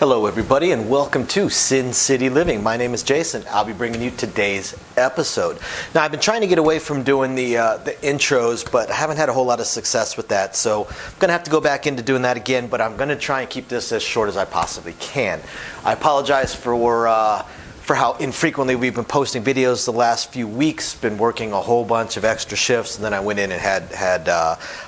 Hello everybody and welcome to Sin City Living. My name is Jason. I'll be bringing you today's episode. Now I've been trying to get away from doing the intros, but I haven't had a whole lot of success with that. So I'm going to have to go back into doing that again, but I'm going to try and keep this as short as I possibly can. I apologize for how infrequently we've been posting videos the last few weeks. Been working a whole bunch of extra shifts, and then I went in and had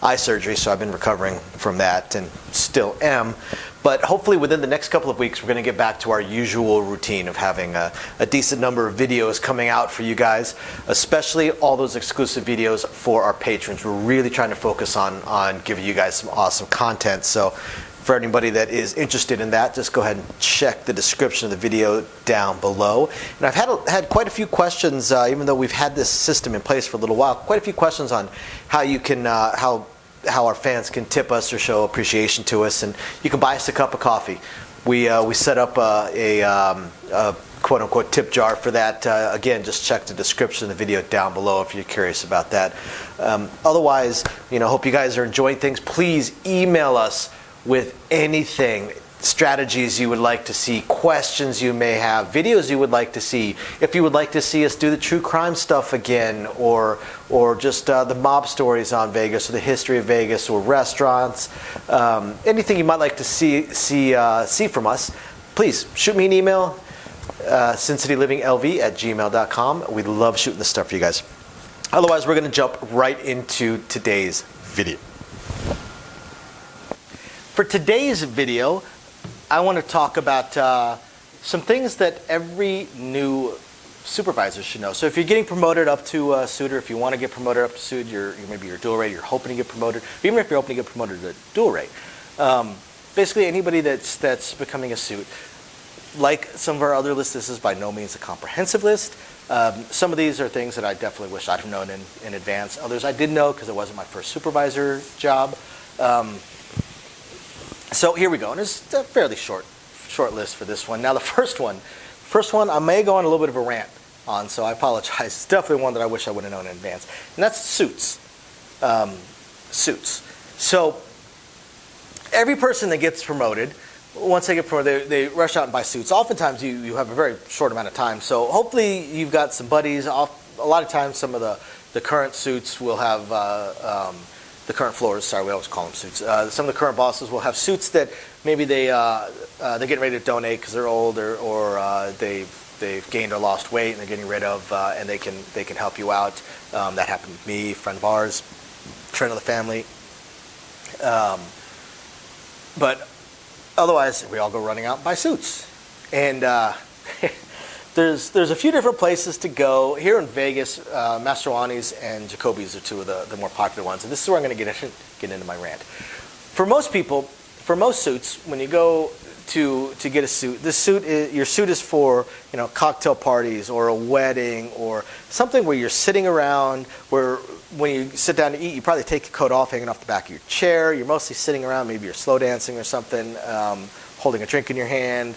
eye surgery, so I've been recovering from that and still am. But hopefully within the next couple of weeks, we're going to get back to our usual routine of having a decent number of videos coming out for you guys, especially all those exclusive videos for our patrons. We're really trying to focus on giving you guys some awesome content. So for anybody that is interested in that, just go ahead and check the description of the video down below. And I've had quite a few questions, even though we've had this system in place for a little while, quite a few questions on how you can, how our fans can tip us or show appreciation to us, and you can buy us a cup of coffee. We set up a quote-unquote tip jar for that. Again, just check the description of the video down below if you're curious about that. Otherwise, hope you guys are enjoying things. Please email us with anything, strategies you would like to see, questions you may have, videos you would like to see. If you would like to see us do the true crime stuff again, or just the mob stories on Vegas, or the history of Vegas, or restaurants, anything you might like to see from us, please shoot me an email, sincityliving@gmail.com. We love shooting this stuff for you guys. Otherwise, we're going to jump right into today's video. For today's video, I want to talk about some things that every new supervisor should know. So if you're getting promoted up to a suitor, if you want to get promoted up to suit, maybe you're dual rate, you're hoping to get promoted, even if you're hoping to get promoted to dual rate. Basically, anybody that's becoming a suit, like some of our other lists, this is by no means a comprehensive list. Some of these are things that I definitely wish I'd have known in advance. Others I did know because it wasn't my first supervisor job. So here we go, and it's a fairly short list for this one. Now the first one I may go on a little bit of a rant on, so I apologize. It's definitely one that I wish I would have known in advance, and that's suits. Suits. So every person that gets promoted, once they get promoted, they rush out and buy suits. Oftentimes you have a very short amount of time, so hopefully you've got some buddies. A lot of times some of the current suits will have the current floors, sorry, we always call them suits. Some of the current bosses will have suits that maybe they're getting ready to donate because they're old, or they've gained or lost weight and they're getting rid of, and they can help you out. That happened with me, a friend of ours, friend of the family. But otherwise, we all go running out and buy suits, and There's a few different places to go. Here in Vegas, Mastroianni's and Jacoby's are two of the more popular ones. And this is where I'm going to get into my rant. For most people, for most suits, when you go to get a suit, your suit is for cocktail parties or a wedding or something where you're sitting around, where when you sit down to eat, you probably take your coat off hanging off the back of your chair. You're mostly sitting around, maybe you're slow dancing or something, holding a drink in your hand,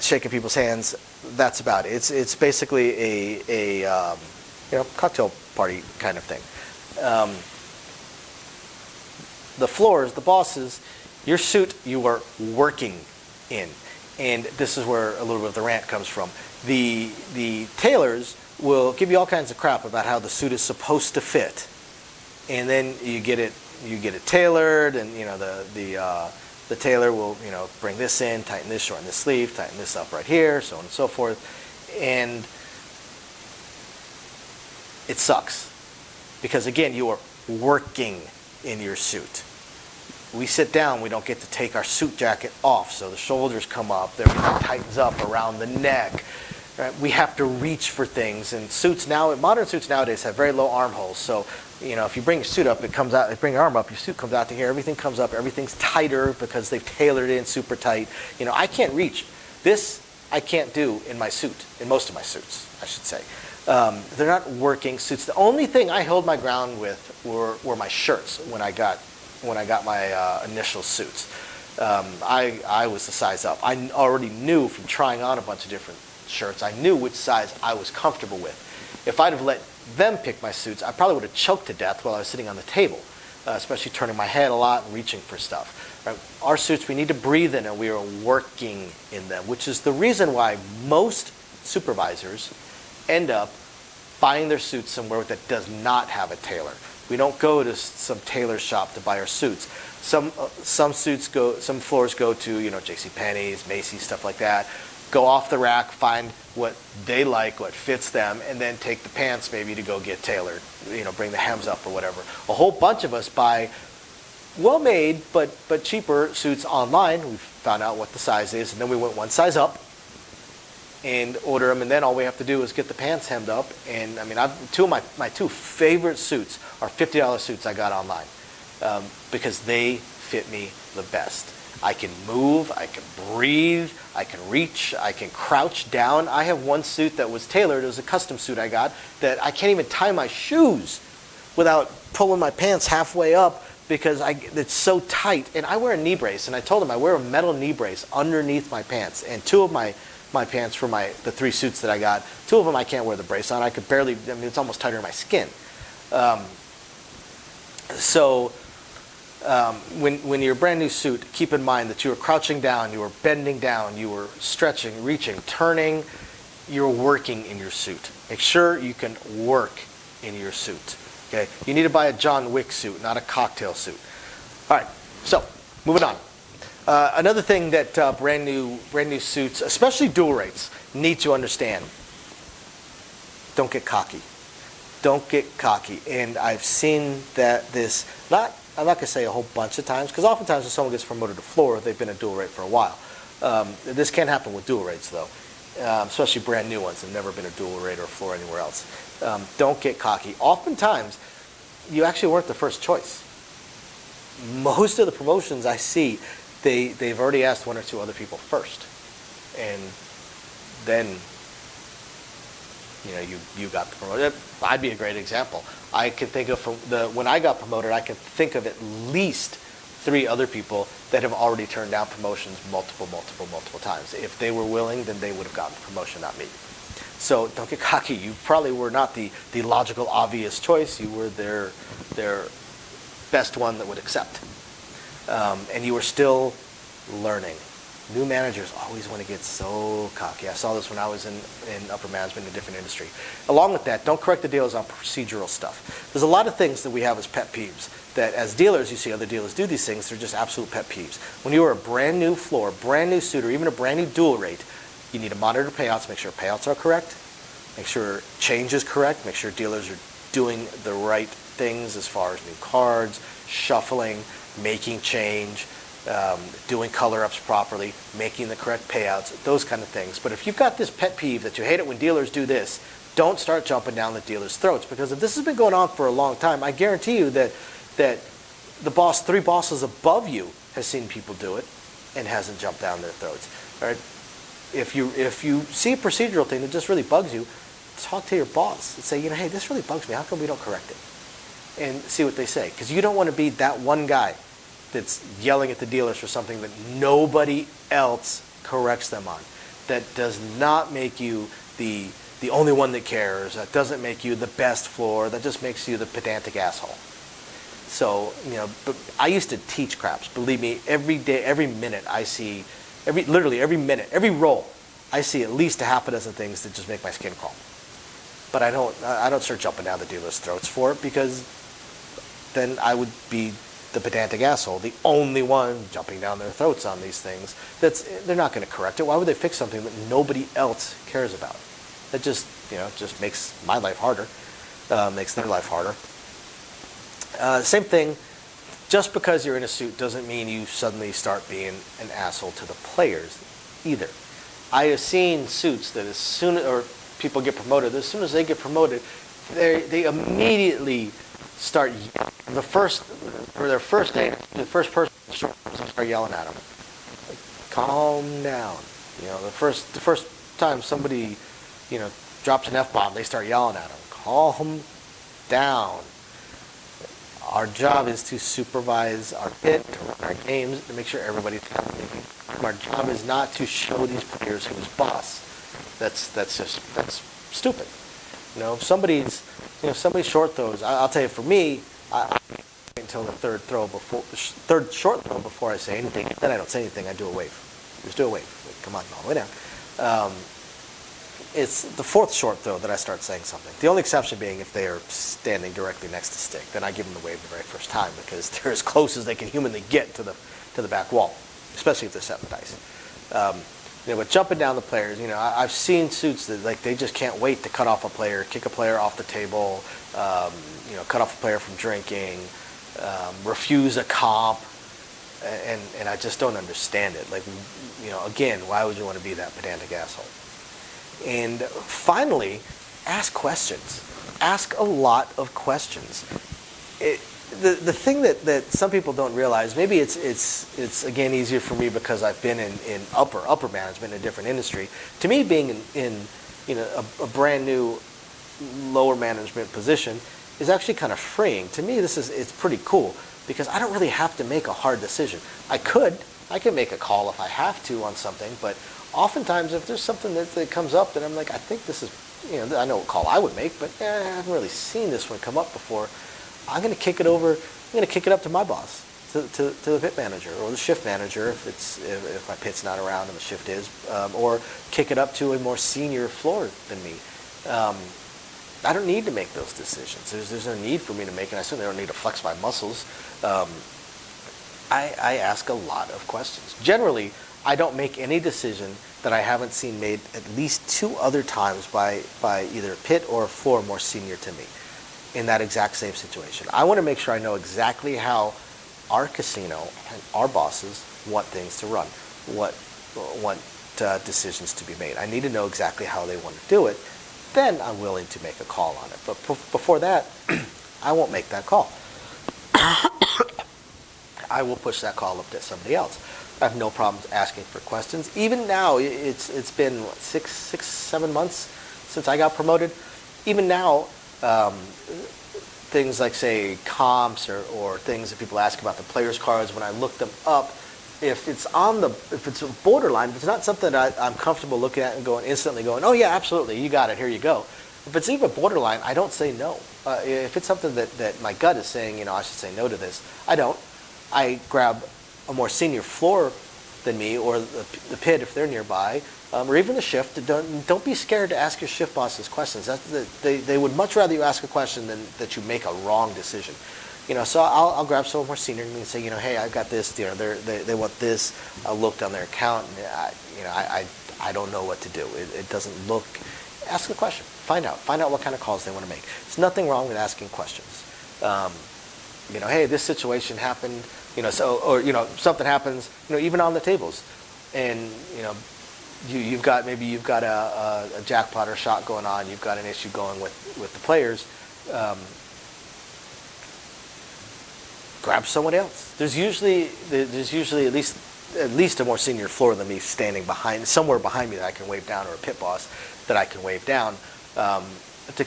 shaking people's hands. That's about it. It's basically a cocktail party kind of thing. The floors, the bosses, your suit you are working in, and this is where a little bit of the rant comes from. The tailors will give you all kinds of crap about how the suit is supposed to fit, and then you get it tailored, and the tailor will, bring this in, tighten this, shorten this sleeve, tighten this up right here, so on and so forth. And it sucks. Because again, you are working in your suit. We sit down, we don't get to take our suit jacket off, so the shoulders come up, everything tightens up around the neck. Right? We have to reach for things, and modern suits nowadays have very low armholes, so if you bring your suit up, it comes out. Bring your arm up, your suit comes out to here. Everything comes up. Everything's tighter because they've tailored it in super tight. I can't reach. This I can't do in my suit. In most of my suits, I should say. They're not working suits. The only thing I held my ground with were my shirts when I got my initial suits. I was the size up. I already knew from trying on a bunch of different shirts. I knew which size I was comfortable with. If I'd have let them pick my suits, I probably would have choked to death while I was sitting on the table. especially turning my head a lot and reaching for stuff. Right? Our suits, we need to breathe in, and we are working in them, which is the reason why most supervisors end up buying their suits somewhere that does not have a tailor. We don't go to some tailor shop to buy our suits. Some floors go to, JCPenney's, Macy's, stuff like that. Go off the rack, find what they like, what fits them, and then take the pants maybe to go get tailored. Bring the hems up or whatever. A whole bunch of us buy well-made but cheaper suits online. We found out what the size is, and then we went one size up and order them, and then all we have to do is get the pants hemmed up. And I mean, my two favorite suits are $50 suits I got online because they fit me the best. I can move, I can breathe, I can reach, I can crouch down. I have one suit that was tailored. It was a custom suit I got that I can't even tie my shoes without pulling my pants halfway up because it's so tight. And I wear a knee brace, and I told them I wear a metal knee brace underneath my pants. And two of my pants for the three suits that I got, two of them I can't wear the brace on. I could barely, it's almost tighter than my skin. When you're a brand new suit, keep in mind that you are crouching down, you are bending down, you are stretching, reaching, turning. You're working in your suit. Make sure you can work in your suit. Okay, you need to buy a John Wick suit, not a cocktail suit. All right, so moving on. Another thing that brand new suits, especially dual rates, need to understand: don't get cocky. Don't get cocky. And I've seen that I'm not going to say a whole bunch of times, because oftentimes when someone gets promoted to floor, they've been a dual rate for a while. This can't happen with dual rates, though, especially brand new ones that have never been a dual rate or a floor anywhere else. Don't get cocky. Oftentimes, you actually weren't the first choice. Most of the promotions I see, they've already asked one or two other people first. And then you got the promotion. I'd be a great example. I can think of when I got promoted, I can think of at least 3 other people that have already turned down promotions multiple times. If they were willing, then they would have gotten the promotion, not me. So don't get cocky. You probably were not the logical, obvious choice. You were their best one that would accept. And you were still learning. New managers always want to get so cocky. I saw this when I was in upper management in a different industry. Along with that, don't correct the dealers on procedural stuff. There's a lot of things that we have as pet peeves that as dealers, you see other dealers do these things. They're just absolute pet peeves. When you are a brand new floor, brand new suit, or even a brand new dual rate, you need to monitor payouts, make sure payouts are correct, make sure change is correct, make sure dealers are doing the right things as far as new cards, shuffling, making change, doing color ups properly, making the correct payouts, those kind of things. But if you've got this pet peeve that you hate it when dealers do this, don't start jumping down the dealers' throats, because if this has been going on for a long time, I guarantee you that the boss, 3 bosses above you, has seen people do it and hasn't jumped down their throats. All right? If you see a procedural thing that just really bugs you, talk to your boss and say, hey, this really bugs me. How come we don't correct it? And see what they say, because you don't want to be that one guy that's yelling at the dealers for something that nobody else corrects them on. That does not make you the only one that cares. That doesn't make you the best floor. That just makes you the pedantic asshole. So, but I used to teach craps. Believe me, every day, every minute I see, literally every minute, every roll, I see at least a half a dozen things that just make my skin crawl. But I don't start jumping down the dealers' throats for it, because then I would be the pedantic asshole, the only one jumping down their throats on these things. They're not going to correct it. Why would they fix something that nobody else cares about? That just makes my life harder, makes their life harder. Same thing. Just because you're in a suit doesn't mean you suddenly start being an asshole to the players either. I have seen suits that or people get promoted, as soon as they get promoted, they immediately start their first day, the first person start yelling at them. Like, calm down. The first time somebody, drops an F-bomb, they start yelling at them. Calm down. Our job is to supervise our pit, to run our games, to make sure everybody's happy. Our job is not to show these players who's boss. That's stupid. If somebody's short those, I'll tell you, for me, I wait until the third short throw before I say anything. Then I don't say anything. I do a wave. Just do a wave. Come on, all the way down. It's the fourth short throw that I start saying something. The only exception being if they are standing directly next to stick. Then I give them the wave the very first time because they're as close as they can humanly get to the back wall, especially if they're setting the dice. But jumping down the players, I've seen suits that they just can't wait to cut off a player, kick a player off the table, cut off a player from drinking, refuse a comp, and I just don't understand it. Again, why would you want to be that pedantic asshole? And finally, ask questions. Ask a lot of questions. The thing that some people don't realize, maybe it's again easier for me because I've been in upper management in a different industry. To me, being in a brand new lower management position is actually kind of freeing. To me, it's pretty cool because I don't really have to make a hard decision. I can make a call if I have to on something, but oftentimes if there's something that comes up that I'm like, I think this is, I know what call I would make, but I haven't really seen this one come up before. I'm going to kick it up to my boss, to the pit manager or the shift manager if my pit's not around and the shift is, or kick it up to a more senior floor than me. I don't need to make those decisions. There's no need for me to make it. I certainly don't need to flex my muscles. I ask a lot of questions. Generally, I don't make any decision that I haven't seen made at least 2 other times by either a pit or a floor more senior to me in that exact same situation. I want to make sure I know exactly how our casino and our bosses want things to run, what decisions to be made. I need to know exactly how they want to do it. Then I'm willing to make a call on it. But before that, I won't make that call. I will push that call up to somebody else. I have no problems asking for questions. Even now, it's been 7 months since I got promoted. Even now, things like, say, comps or things that people ask about the players' cards, when I look them up, if it's a borderline, if it's not something that I'm comfortable looking at and instantly going, oh yeah, absolutely, you got it, here you go. If it's even borderline, I don't say no. If it's something that my gut is saying, I should say no to this, I don't. I grab a more senior floor than me, or the pit if they're nearby, or even the shift. Don't be scared to ask your shift bosses questions. They would much rather you ask a question than that you make a wrong decision. So I'll grab someone more senior and say, hey, I've got this. They want this. I looked on their account, and I don't know what to do. It doesn't look. Ask a question. Find out what kind of calls they want to make. There's nothing wrong with asking questions. Hey, this situation happened. Something happens. Even on the tables, and you've got a jackpot or shot going on. You've got an issue going with the players. Grab someone else. There's usually at least a more senior floor than me standing somewhere behind me that I can wave down, or a pit boss that I can wave down to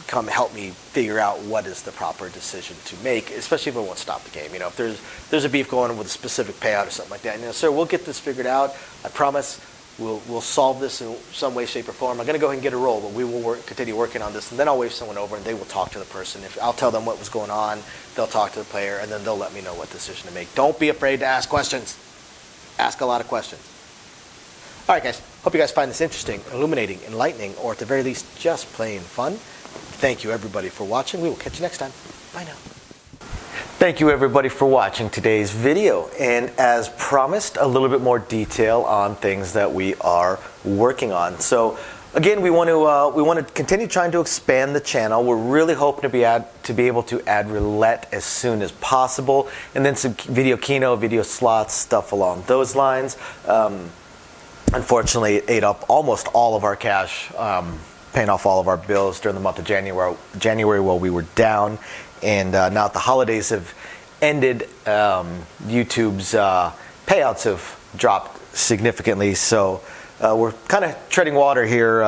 come help me figure out what is the proper decision to make, especially if I won't stop the game. If there's a beef going on with a specific payout or something like that, sir, we'll get this figured out. I promise. We'll solve this in some way, shape, or form. I'm going to go ahead and get a roll, but we will continue working on this, and then I'll wave someone over, and they will talk to the person. I'll tell them what was going on, they'll talk to the player, and then they'll let me know what decision to make. Don't be afraid to ask questions. Ask a lot of questions. All right, guys. Hope you guys find this interesting, illuminating, enlightening, or at the very least, just plain fun. Thank you, everybody, for watching. We will catch you next time. Bye now. Thank you, everybody, for watching today's video. And as promised, a little bit more detail on things that we are working on. So, again, we want to continue trying to expand the channel. We're really hoping to be able to add roulette as soon as possible, and then some video keno, video slots, stuff along those lines. Unfortunately, it ate up almost all of our cash, paying off all of our bills during the month of January while we were down. And now that the holidays have ended, YouTube's payouts have dropped significantly. So we're kind of treading water here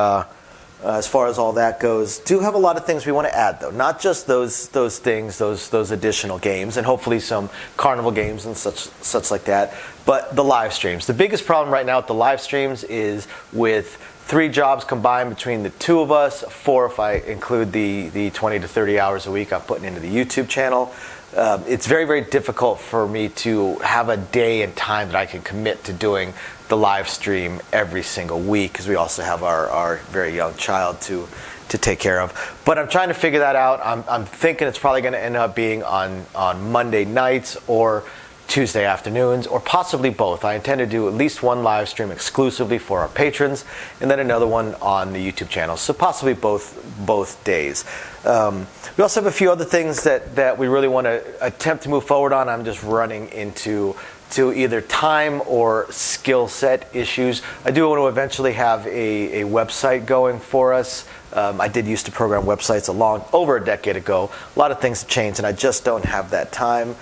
as far as all that goes. Do have a lot of things we want to add, though. Not just those things, those additional games, and hopefully some carnival games and such like that. But the live streams. The biggest problem right now with the live streams is with 3 jobs combined between the 2 of us, 4 if I include the 20 to 30 hours a week I'm putting into the YouTube channel. it's very, very difficult for me to have a day and time that I can commit to doing the live stream every single week, because we also have our very young child to take care of. But I'm trying to figure that out. I'm thinking it's probably going to end up being on Monday nights or Tuesday afternoons, or possibly both. I intend to do at least one live stream exclusively for our patrons, and then another one on the YouTube channel. So possibly both days. We also have a few other things that we really want to attempt to move forward on. I'm just running into either time or skill set issues. I do want to eventually have a website going for us. I did used to program websites over a decade ago. A lot of things have changed, and I just don't have that time.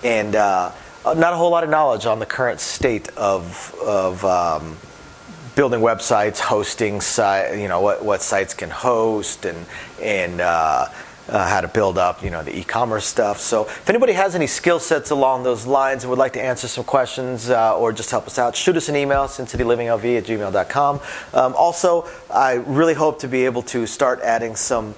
And not a whole lot of knowledge on the current state of building websites, hosting what sites can host, and how to build up the e-commerce stuff. So if anybody has any skill sets along those lines and would like to answer some questions or just help us out, shoot us an email, sincitylivinglv@gmail.com. Also, I really hope to be able to start adding some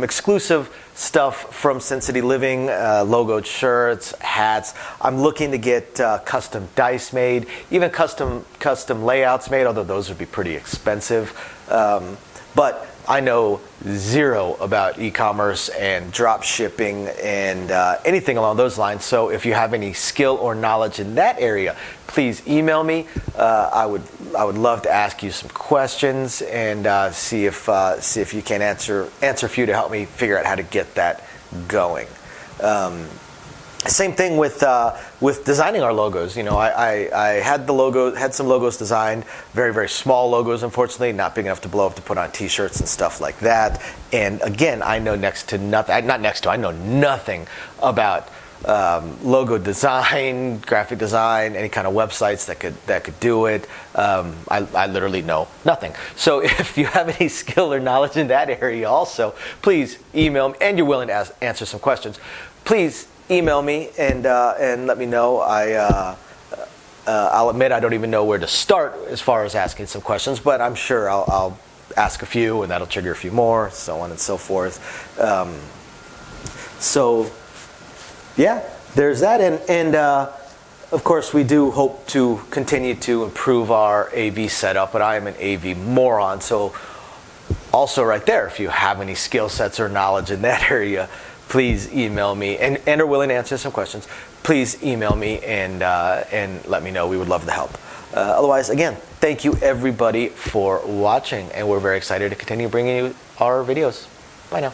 exclusive stuff from Sin City Living, logoed shirts, hats. I'm looking to get custom dice made, even custom layouts made, although those would be pretty expensive. But I know zero about e-commerce and drop shipping and anything along those lines. So if you have any skill or knowledge in that area, please email me. I would love to ask you some questions and see if you can answer a few to help me figure out how to get that going. Same thing with designing our logos. I had some logos designed, very, very small logos, unfortunately, not big enough to blow up to put on T-shirts and stuff like that. And again, I know I know nothing about logo design, graphic design, any kind of websites that could do it. I literally know nothing. So if you have any skill or knowledge in that area also, please email me, and you're willing to answer some questions, please email me and let me know. I'll admit I don't even know where to start as far as asking some questions, but I'm sure I'll ask a few, and that'll trigger a few more, so on and so forth. So yeah, there's that, and of course we do hope to continue to improve our AV setup, but I am an AV moron, so also right there, if you have any skill sets or knowledge in that area, please email me, and are willing to answer some questions. Please email me and let me know. We would love to help. Otherwise, again, thank you everybody for watching, and we're very excited to continue bringing you our videos. Bye now.